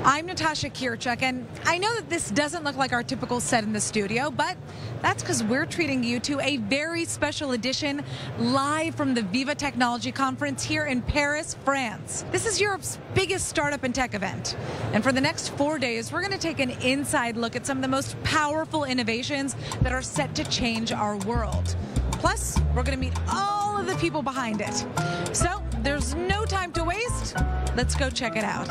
I'm Natasha Kirtchuk, and I know that this doesn't look like our typical set in the studio, but that's because we're treating you to a very special edition live from the Viva Technology Conference here in Paris, France. This is Europe's biggest startup and tech event. And for the next 4 days, we're going to take an inside look at some of the most powerful innovations that are set to change our world. Plus, we're going to meet all of the people behind it. So there's no time to waste. Let's go check it out.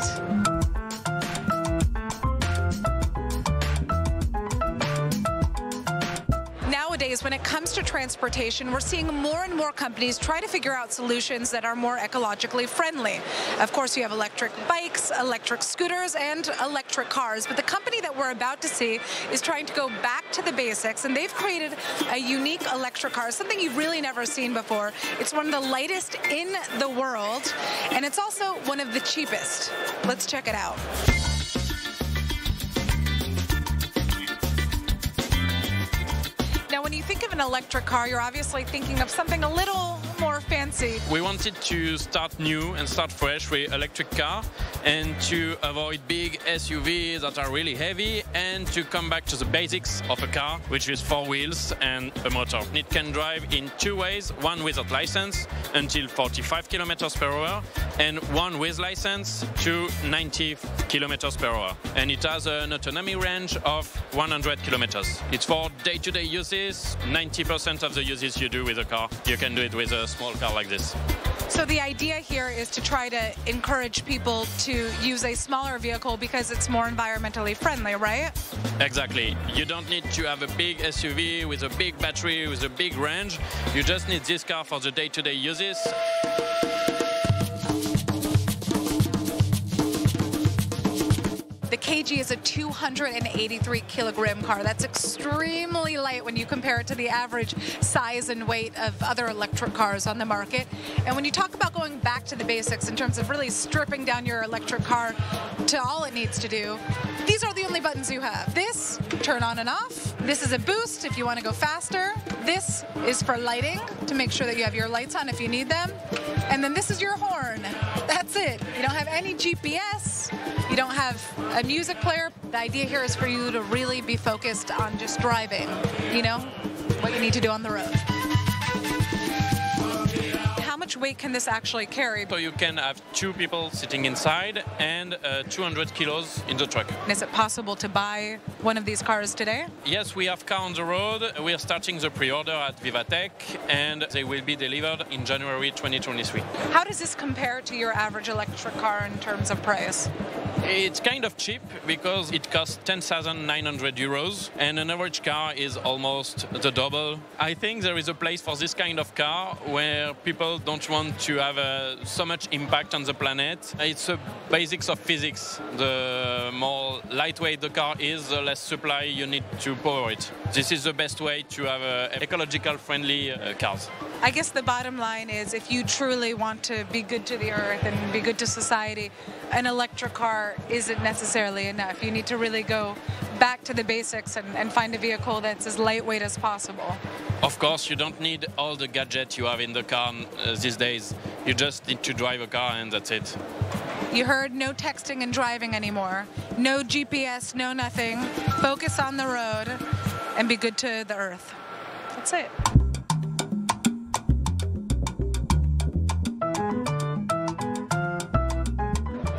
Nowadays, when it comes to transportation, we're seeing more and more companies try to figure out solutions that are more ecologically friendly. Of course, you have electric bikes, electric scooters, and electric cars. But the company that we're about to see is trying to go back to the basics, and they've created a unique electric car, something you've really never seen before. It's one of the lightest in the world, and it's also one of the cheapest. Let's check it out. Now, when you think of an electric car, you're obviously thinking of something a little more fancy. We wanted to start new and start fresh with electric car and to avoid big SUVs that are really heavy and to come back to the basics of a car, which is 4 wheels and a motor. It can drive in 2 ways, one without license until 45 kilometers per hour and one with license to 90 kilometers per hour. And it has an autonomy range of 100 kilometers. It's for day-to-day uses. 90% of the uses you do with a car, you can do it with a small car like this. So the idea here is to try to encourage people to use a smaller vehicle because it's more environmentally friendly, right? Exactly. You don't need to have a big SUV with a big battery, with a big range. You just need this car for the day-to-day uses. The KG is a 283 kilogram car. That's extremely light when you compare it to the average size and weight of other electric cars on the market. And when you talk about going back to the basics in terms of really stripping down your electric car to all it needs to do, these are the only buttons you have. This, turn on and off. This is a boost if you want to go faster. This is for lighting, to make sure that you have your lights on if you need them. And then this is your horn. That's it. You don't have any GPS. You don't have a music player. The idea here is for you to really be focused on just driving, you know, what you need to do on the road. How much weight can this actually carry? So you can have 2 people sitting inside and 200 kilos in the truck. Is it possible to buy one of these cars today? Yes, we have car on the road. We are starting the pre-order at VivaTech and they will be delivered in January 2023. How does this compare to your average electric car in terms of price? It's kind of cheap because it costs 10,900 euros and an average car is almost the double. I think there is a place for this kind of car where people don't want to have so much impact on the planet. It's the basics of physics. The more lightweight the car is, the less supply you need to power it. This is the best way to have ecological friendly cars. I guess the bottom line is if you truly want to be good to the earth and be good to society, an electric car isn't necessarily enough. You need to really go back to the basics and find a vehicle that's as lightweight as possible. Of course, you don't need all the gadgets you have in the car these days. You just need to drive a car and that's it. You heard no texting and driving anymore. No GPS, no nothing. Focus on the road and be good to the earth. That's it.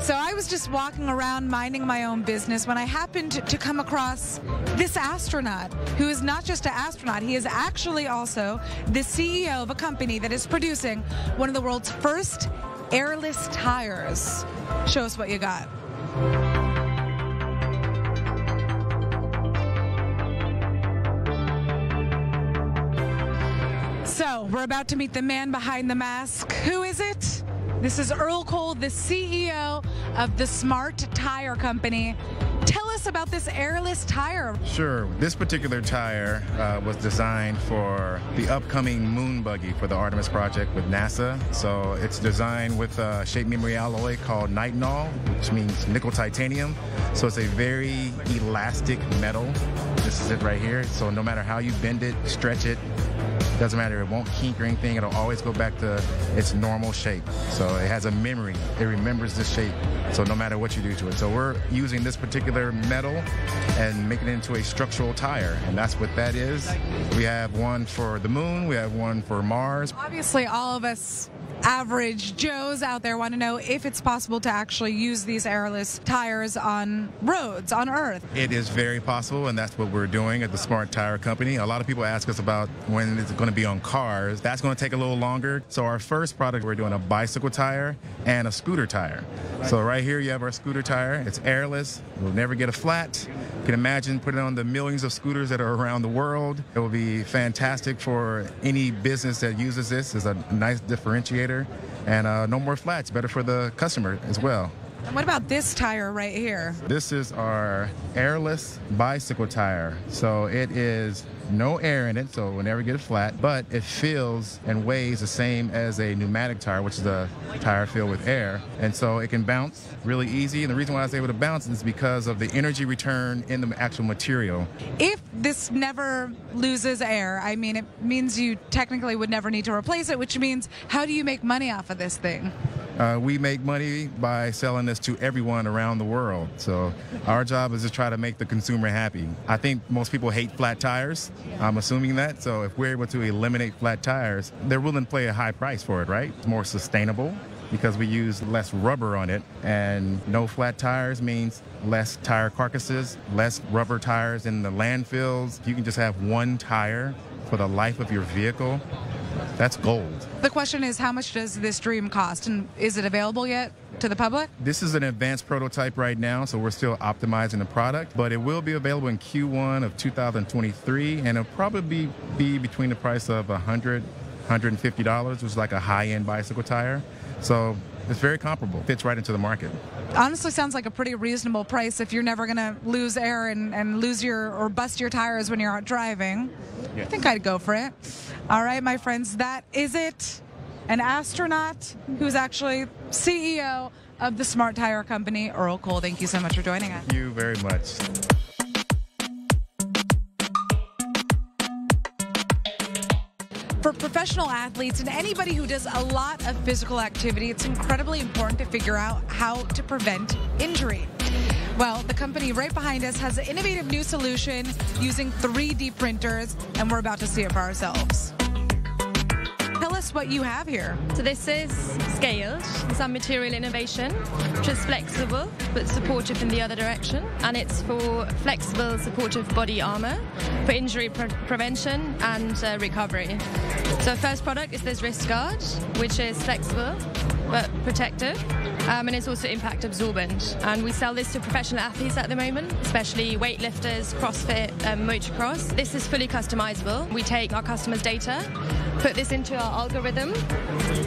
So I was just walking around minding my own business when I happened to come across this astronaut, who is not just an astronaut, he is actually also the CEO of a company that is producing one of the world's first airless tires. Show us what you got. So we're about to meet the man behind the mask. Who is it? This is Earl Cole, the CEO of the Smart Tire Company. Tell us about this airless tire. Sure. This particular tire was designed for the upcoming moon buggy for the Artemis project with NASA. So it's designed with a shape memory alloy called nitinol, which means nickel titanium. So it's a very elastic metal. This is it right here. So no matter how you bend it, stretch it, Doesn't matter, it won't kink or anything. It'll always go back to its normal shape. So it has a memory. It remembers the shape. So no matter what you do to it. So we're using this particular metal and making it into a structural tire. And that's what that is. We have one for the moon. We have one for Mars. Obviously, all of us average Joes out there want to know if it's possible to actually use these airless tires on roads, on Earth. It is very possible, and that's what we're doing at the Smart Tire Company. A lot of people ask us about when it's going to be on cars. That's going to take a little longer. So our first product, we're doing a bicycle tire and a scooter tire. So right here you have our scooter tire. It's airless. It will never get a flat. You can imagine putting it on the millions of scooters that are around the world. It will be fantastic for any business that uses this. It's a nice differentiator. And no more flats, better for the customer as well. And what about this tire right here? This is our airless bicycle tire. So it is no air in it, so it will never get flat, but it feels and weighs the same as a pneumatic tire, which is a tire filled with air. And so it can bounce really easy. And the reason why it's able to bounce is because of the energy return in the actual material. If this never loses air, I mean, it means you technically would never need to replace it, which means how do you make money off of this thing? We make money by selling this to everyone around the world. So our job is to try to make the consumer happy. I think most people hate flat tires. I'm assuming that. So if we're able to eliminate flat tires, they're willing to pay a high price for it, right? It's more sustainable because we use less rubber on it. And no flat tires means less tire carcasses, less rubber tires in the landfills. You can just have one tire for the life of your vehicle. That's gold. The question is, how much does this dream cost, and is it available yet to the public? This is an advanced prototype right now, so we're still optimizing the product, but it will be available in Q1 of 2023, and it'll probably be between the price of $100, $150, which is like a high-end bicycle tire. So it's very comparable. Fits right into the market. Honestly, sounds like a pretty reasonable price if you're never going to lose air and lose or bust your tires when you're out driving. Yeah. I think I'd go for it. All right, my friends, that is it. An astronaut who's actually CEO of the Smart Tire Company, Earl Cole. Thank you so much for joining us. Thank you very much. For professional athletes and anybody who does a lot of physical activity, it's incredibly important to figure out how to prevent injury. Well, the company right behind us has an innovative new solution using 3D printers, and we're about to see it for ourselves. Tell us what you have here. So this is scaled, some material innovation, which is flexible but supportive in the other direction. And it's for flexible, supportive body armor for injury prevention and recovery. So our first product is this wrist guard, which is flexible but protective. And it's also impact absorbent. And we sell this to professional athletes at the moment, especially weightlifters, CrossFit, motocross. This is fully customizable. We take our customers' data, put this into our algorithm,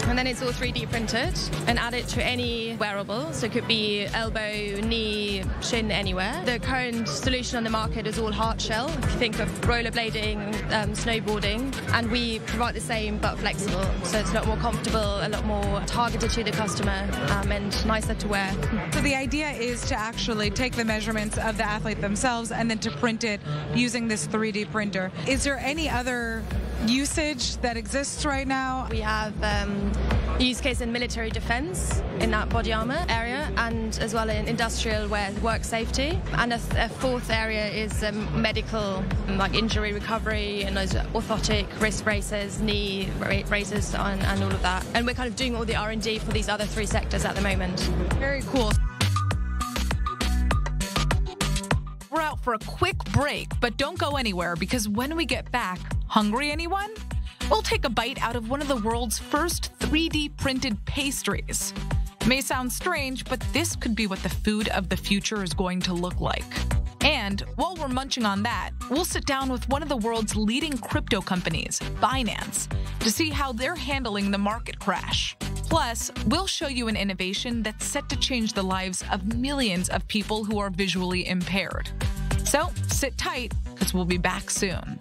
and then it's all 3D printed and add it to any wearable. So it could be elbow, knee, shin, anywhere. The current solution on the market is all hard shell. If you think of rollerblading, snowboarding, and we provide the same but flexible. So it's a lot more comfortable, a lot more targeted to the customer, and nicer to wear. So the idea is to actually take the measurements of the athlete themselves and then to print it using this 3D printer. Is there any other usage that exists right now? We have use case in military defense in that body armor area, and as well in industrial wear, work safety. And a fourth area is medical, like injury recovery and those orthotic wrist braces, knee braces, and all of that. And we're kind of doing all the R&D for these other three sectors at the moment. Very cool. We're out for a quick break, but don't go anywhere, because when we get back, hungry anyone? We'll take a bite out of one of the world's first 3D printed pastries. It may sound strange, but this could be what the food of the future is going to look like. And while we're munching on that, we'll sit down with one of the world's leading crypto companies, Binance, to see how they're handling the market crash. Plus, we'll show you an innovation that's set to change the lives of millions of people who are visually impaired. So sit tight, because we'll be back soon.